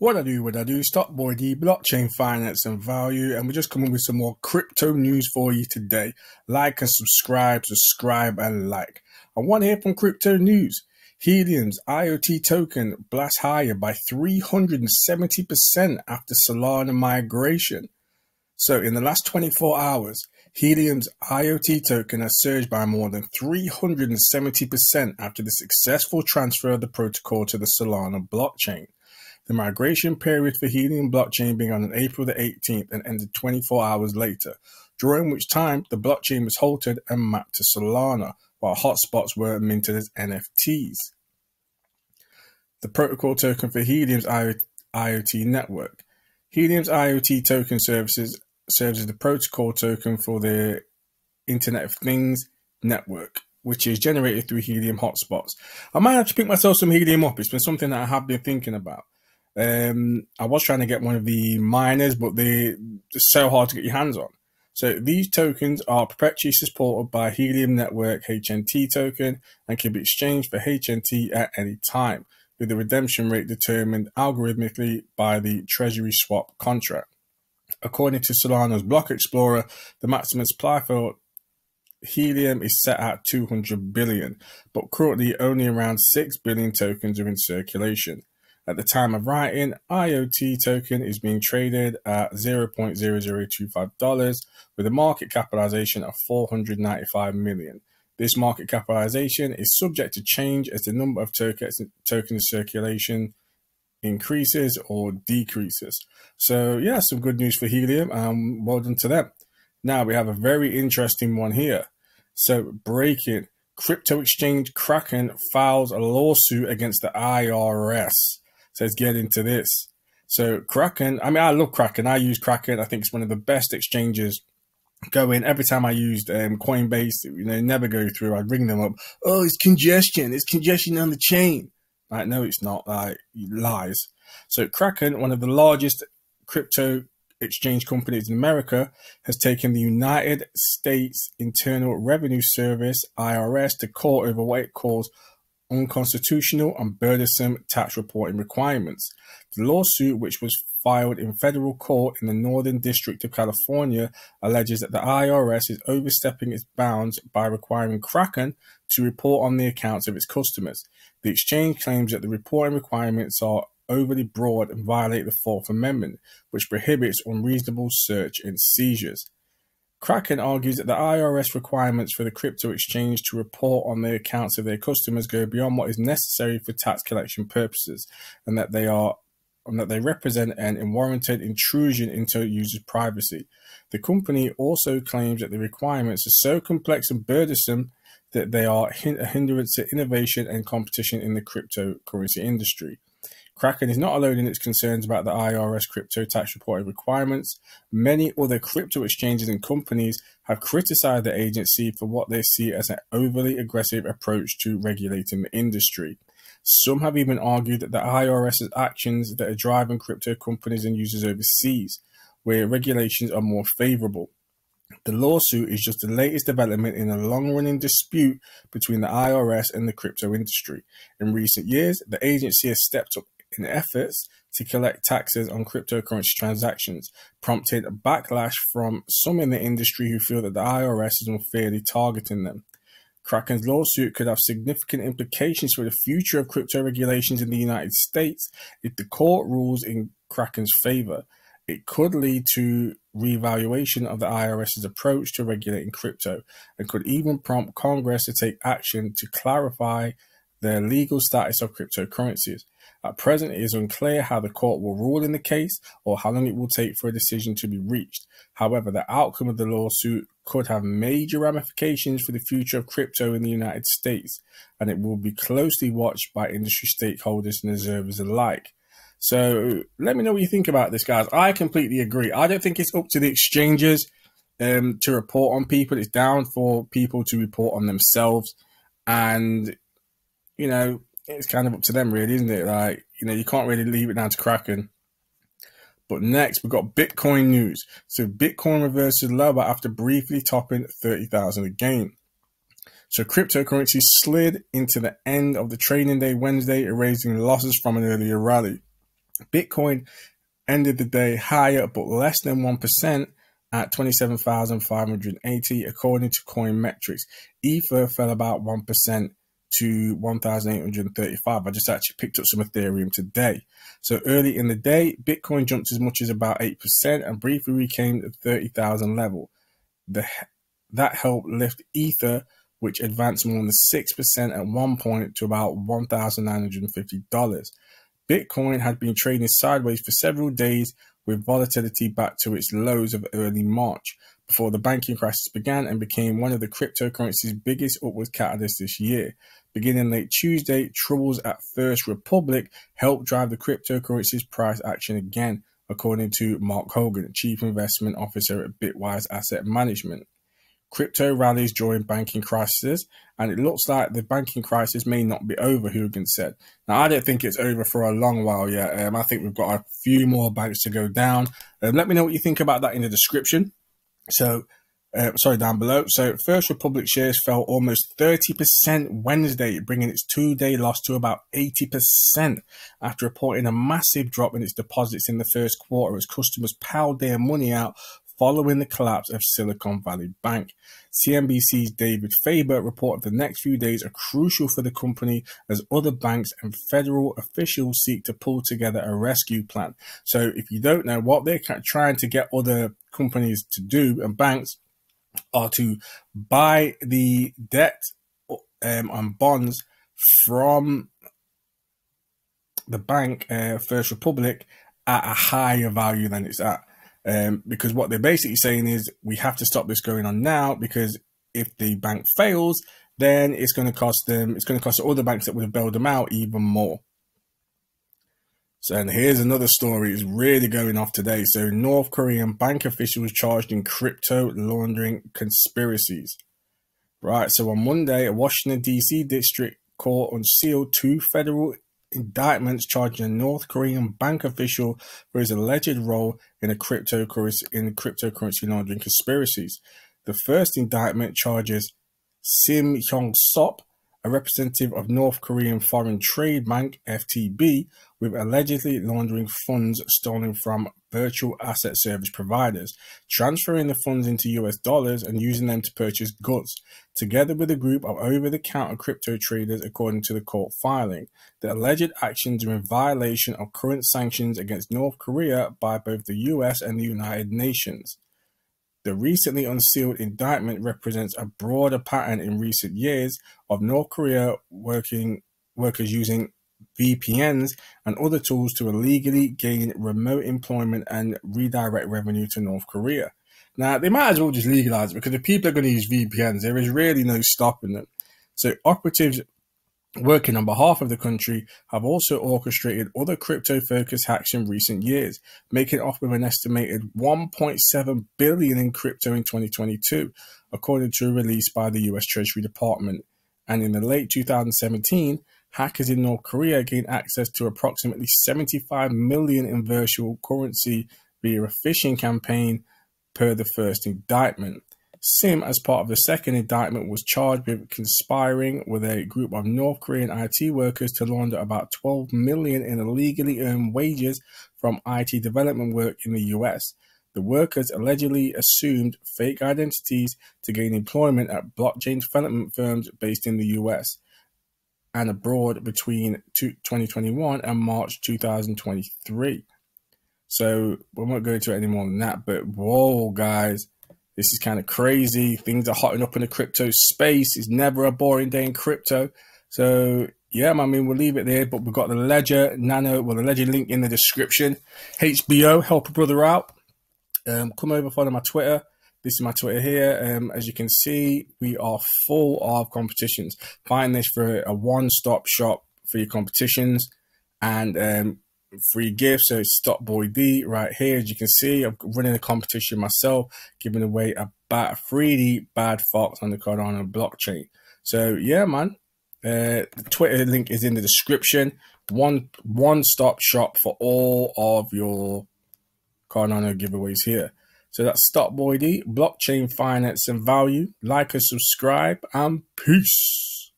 What I do, Stop Boy D, blockchain finance and value, and we're just coming with some more crypto news for you today. Like and subscribe and like. I want to hear from crypto news. Helium's IOT token blasts higher by 370% after Solana migration. So in the last 24 hours, Helium's IOT token has surged by more than 370% after the successful transfer of the protocol to the Solana blockchain. The migration period for Helium blockchain began on April the 18th and ended 24 hours later, during which time the blockchain was halted and mapped to Solana, while hotspots were minted as NFTs. The protocol token for Helium's IoT network. Helium's IoT token serves as the protocol token for the Internet of Things network, which is generated through Helium hotspots. I might have to pick myself some Helium up. It's been something that I have been thinking about. I was trying to get one of the miners, but they're so hard to get your hands on. So these tokens are perpetually supported by Helium Network HNT token and can be exchanged for HNT at any time, with the redemption rate determined algorithmically by the Treasury Swap contract. According to Solana's Block Explorer, the maximum supply for Helium is set at 200 billion, but currently only around 6 billion tokens are in circulation. At the time of writing, IOT token is being traded at $0.0025 with a market capitalization of 495 million. This market capitalization is subject to change as the number of tokens in circulation increases or decreases. So yeah, some good news for Helium, and well done to them. Now we have a very interesting one here. So breaking, crypto exchange Kraken files a lawsuit against the IRS. So let's get into this. So Kraken, I love Kraken. I use Kraken. I think it's one of the best exchanges going. Every time I used Coinbase, never go through. I'd ring them up. Oh, it's congestion. It's congestion on the chain. Like, no, it's not. Like, lies. So Kraken, one of the largest crypto exchange companies in America, has taken the United States Internal Revenue Service, IRS, to court over what it calls unconstitutional and burdensome tax reporting requirements. The lawsuit, which was filed in federal court in the Northern District of California, alleges that the IRS is overstepping its bounds by requiring Kraken to report on the accounts of its customers. The exchange claims that the reporting requirements are overly broad and violate the Fourth Amendment, which prohibits unreasonable search and seizures. Kraken argues that the IRS requirements for the crypto exchange to report on the accounts of their customers go beyond what is necessary for tax collection purposes, and that they represent an unwarranted intrusion into users' privacy. The company also claims that the requirements are so complex and burdensome that they are a hindrance to innovation and competition in the cryptocurrency industry. Kraken is not alone in its concerns about the IRS crypto tax reporting requirements. Many other crypto exchanges and companies have criticized the agency for what they see as an overly aggressive approach to regulating the industry. Some have even argued that the IRS's actions that are driving crypto companies and users overseas, where regulations are more favorable. The lawsuit is just the latest development in a long-running dispute between the IRS and the crypto industry. In recent years, the agency has stepped up in efforts to collect taxes on cryptocurrency transactions, prompted backlash from some in the industry who feel that the IRS is unfairly targeting them. Kraken's lawsuit could have significant implications for the future of crypto regulations in the United States if the court rules in Kraken's favor. It could lead to reevaluation of the IRS's approach to regulating crypto and could even prompt Congress to take action to clarify the legal status of cryptocurrencies. At present, it is unclear how the court will rule in the case or how long it will take for a decision to be reached. However, the outcome of the lawsuit could have major ramifications for the future of crypto in the United States, and it will be closely watched by industry stakeholders and observers alike. So let me know what you think about this, guys. I completely agree. I don't think it's up to the exchanges to report on people. It's down for people to report on themselves. And, it's kind of up to them, really, isn't it? Like, you can't really leave it down to Kraken. But next, we've got Bitcoin news. So Bitcoin reverses lower after briefly topping 30,000 again. So cryptocurrency slid into the end of the trading day Wednesday, erasing losses from an earlier rally. Bitcoin ended the day higher, but less than 1% at 27,580, according to Coin Metrics. Ether fell about 1% to 1,835. I just actually picked up some Ethereum today. So early in the day, Bitcoin jumped as much as about 8% and briefly reclaimed the 30,000 level. That helped lift Ether, which advanced more than 6% at one point to about $1,950. Bitcoin had been trading sideways for several days with volatility back to its lows of early March before the banking crisis began and became one of the cryptocurrency's biggest upward catalysts this year. Beginning late Tuesday, troubles at First Republic helped drive the cryptocurrency's price action again, according to Mark Hogan, Chief Investment Officer at Bitwise Asset Management. Crypto rallies during banking crises, and it looks like the banking crisis may not be over, Hogan said. Now, I don't think it's over for a long while yet. I think we've got a few more banks to go down. Let me know what you think about that in the description. Down below. So First Republic shares fell almost 30% Wednesday, bringing its two-day loss to about 80% after reporting a massive drop in its deposits in the first quarter as customers piled their money out following the collapse of Silicon Valley Bank. CNBC's David Faber reported the next few days are crucial for the company as other banks and federal officials seek to pull together a rescue plan. So if you don't know, what they're trying to get other companies to do and banks are to buy the debt and bonds from the bank, First Republic, at a higher value than it's at. Because what they're basically saying is we have to stop this going on now, because if the bank fails, then it's going to cost them, it's going to cost the other banks that would have bailed them out even more. So, and here's another story. It's really going off today. So North Korean bank officials charged in crypto laundering conspiracies. Right. So on Monday, a Washington, D.C. district court unsealed two federal indictments charging a North Korean bank official for his alleged role in cryptocurrency laundering conspiracies. The first indictment charges Sim Hyong-sop, a representative of North Korean Foreign Trade Bank (FTB), with allegedly laundering funds stolen from virtual asset service providers, transferring the funds into US dollars and using them to purchase goods, together with a group of over-the-counter crypto traders, according to the court filing. The alleged actions are in violation of current sanctions against North Korea by both the US and the United Nations. The recently unsealed indictment represents a broader pattern in recent years of North Korea workers using VPNs and other tools to illegally gain remote employment and redirect revenue to North Korea. Now, they might as well just legalize it, because if people are going to use VPNs, there is really no stopping them. So operatives working on behalf of the country have also orchestrated other crypto-focused hacks in recent years, making off with an estimated $1.7 billion in crypto in 2022, according to a release by the US Treasury Department. And in the late 2017, hackers in North Korea gained access to approximately 75 million in virtual currency via a phishing campaign, per the first indictment. Sim, as part of the second indictment, was charged with conspiring with a group of North Korean IT workers to launder about $12 million in illegally earned wages from IT development work in the US. The workers allegedly assumed fake identities to gain employment at blockchain development firms based in the US and abroad between 2021 and March 2023. So we won't go into it any more than that, but whoa, guys. This is kind of crazy. Things are hotting up in the crypto space. It's never a boring day in crypto. So, yeah, I mean, we'll leave it there. But we've got the Ledger Nano, well, the Ledger link in the description. HBO, help a brother out. Come over, follow my Twitter. This is my Twitter here. As you can see, we are full of competitions. Find this for a one-stop shop for your competitions. And free gifts. So it's Stop Boy D right here. As you can see, I'm running a competition myself, giving away a 3D bad fox on the Cardano blockchain. So yeah, man, the Twitter link is in the description. One-stop shop for all of your Cardano giveaways here. So that's Stop Boy D, blockchain finance and value. Like and subscribe, and peace.